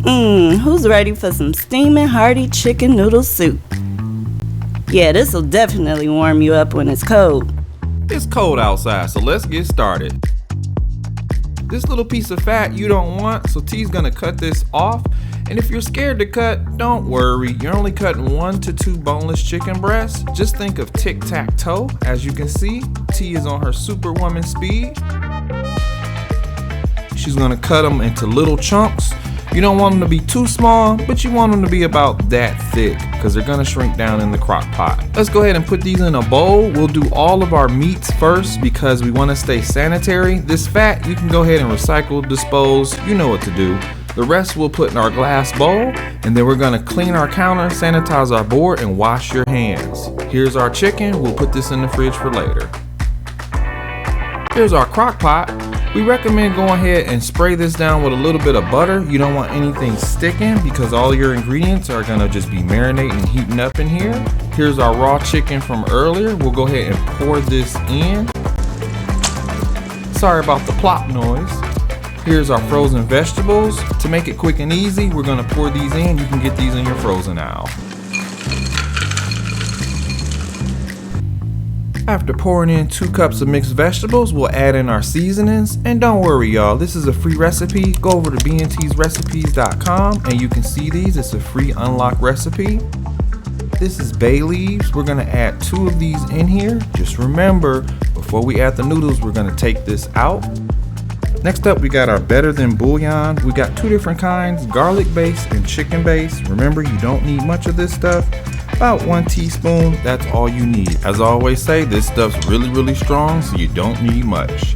Who's ready for some steaming hearty chicken noodle soup? Yeah, this'll definitely warm you up when it's cold. It's cold outside, so let's get started. This little piece of fat you don't want, so T's gonna cut this off. And if you're scared to cut, don't worry. You're only cutting 1 to 2 boneless chicken breasts. Just think of tic-tac-toe. As you can see, T is on her superwoman speed. She's gonna cut them into little chunks. You don't want them to be too small, but you want them to be about that thick because they're gonna shrink down in the crock pot. Let's go ahead and put these in a bowl. We'll do all of our meats first because we wanna stay sanitary. This fat, you can go ahead and recycle, dispose, you know what to do. The rest we'll put in our glass bowl, and then we're gonna clean our counter, sanitize our board, and wash your hands. Here's our chicken. We'll put this in the fridge for later. Here's our crock pot. We recommend going ahead and spray this down with a little bit of butter. You don't want anything sticking because all your ingredients are gonna just be marinating and heating up in here. Here's our raw chicken from earlier. We'll go ahead and pour this in. Sorry about the plop noise. Here's our frozen vegetables. To make it quick and easy, we're gonna pour these in. You can get these in your frozen aisle. After pouring in 2 cups of mixed vegetables, we'll add in our seasonings. And don't worry y'all, this is a free recipe. Go over to bntsrecipes.com and you can see these. It's a free unlock recipe. This is bay leaves. We're gonna add 2 of these in here. Just remember, before we add the noodles, we're gonna take this out. Next up, we got our better than bouillon. We got 2 different kinds, garlic base and chicken base. Remember, you don't need much of this stuff. About 1 teaspoon, that's all you need. As I always say, this stuff's really strong, so you don't need much.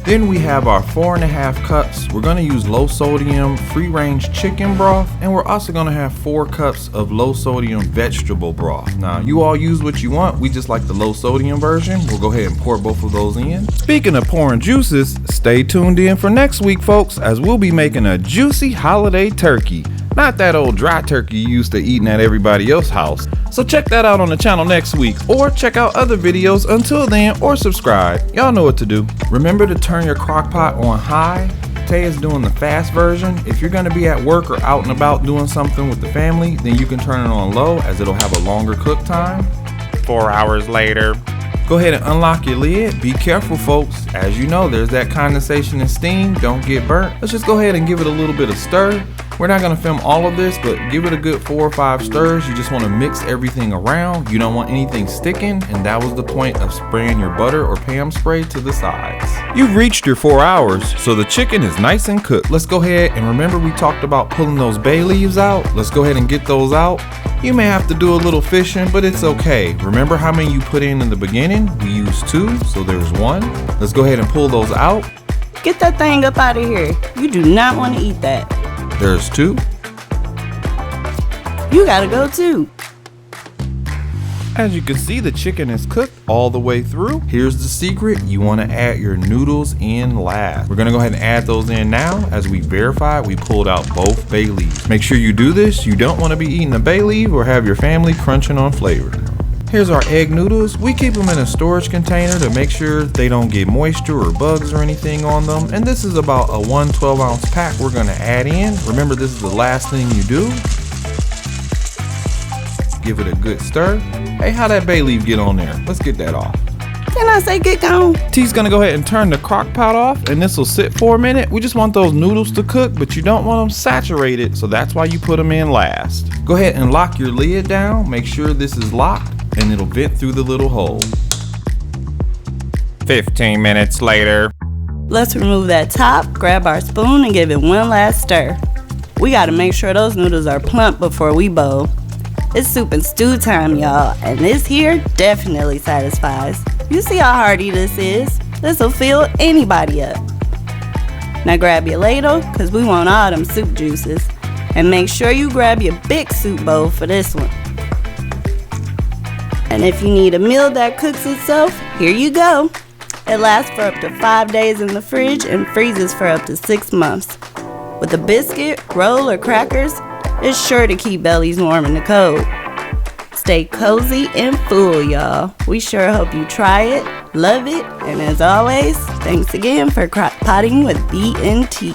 Then we have our 4.5 cups. We're gonna use low sodium, free range chicken broth, and we're also gonna have 4 cups of low sodium vegetable broth. Now, you all use what you want. We just like the low sodium version. We'll go ahead and pour both of those in. Speaking of pouring juices, stay tuned in for next week, folks, as we'll be making a juicy holiday turkey. Not that old dry turkey you used to eating at everybody else's house. So check that out on the channel next week, or check out other videos until then, or subscribe. Y'all know what to do. Remember to turn your crock pot on high. Tay is doing the fast version. If you're gonna be at work or out and about doing something with the family, then you can turn it on low as it'll have a longer cook time. 4 hours later. Go ahead and unlock your lid. Be careful, folks. As you know, there's that condensation and steam. Don't get burnt. Let's just go ahead and give it a little bit of stir. We're not gonna film all of this, but give it a good 4 or 5 stirs. You just wanna mix everything around. You don't want anything sticking, and that was the point of spraying your butter or Pam spray to the sides. You've reached your 4 hours, so the chicken is nice and cooked. Let's go ahead and remember we talked about pulling those bay leaves out. Let's go ahead and get those out. You may have to do a little fishing, but it's okay. Remember how many you put in the beginning? We used 2, so there's 1. Let's go ahead and pull those out. Get that thing up out of here. You do not want to eat that. There's 2. You gotta go too. As you can see, the chicken is cooked all the way through. Here's the secret. You want to add your noodles in last. We're going to go ahead and add those in now. As we verified, we pulled out both bay leaves. Make sure you do this. You don't want to be eating a bay leaf or have your family crunching on flavor. Here's our egg noodles. We keep them in a storage container to make sure they don't get moisture or bugs or anything on them. And this is about a 1 12-ounce pack we're going to add in. Remember, this is the last thing you do. Give it a good stir. Hey, how that bay leaf get on there? Let's get that off. Didn't I say get gone? T's gonna go ahead and turn the crock pot off, and this will sit for a minute. We just want those noodles to cook, but you don't want them saturated, so that's why you put them in last. Go ahead and lock your lid down. Make sure this is locked, and it'll vent through the little hole. 15 minutes later. Let's remove that top, grab our spoon, and give it one last stir. We gotta make sure those noodles are plump before we bowl. It's soup and stew time, y'all, and this here definitely satisfies. You see how hearty this is? This'll fill anybody up. Now grab your ladle, cause we want all them soup juices. And make sure you grab your big soup bowl for this one. And if you need a meal that cooks itself, here you go. It lasts for up to 5 days in the fridge and freezes for up to 6 months. With a biscuit, roll, or crackers, it's sure to keep bellies warm in the cold. Stay cozy and full, y'all. We sure hope you try it, love it, and as always, thanks again for crock potting with BNT.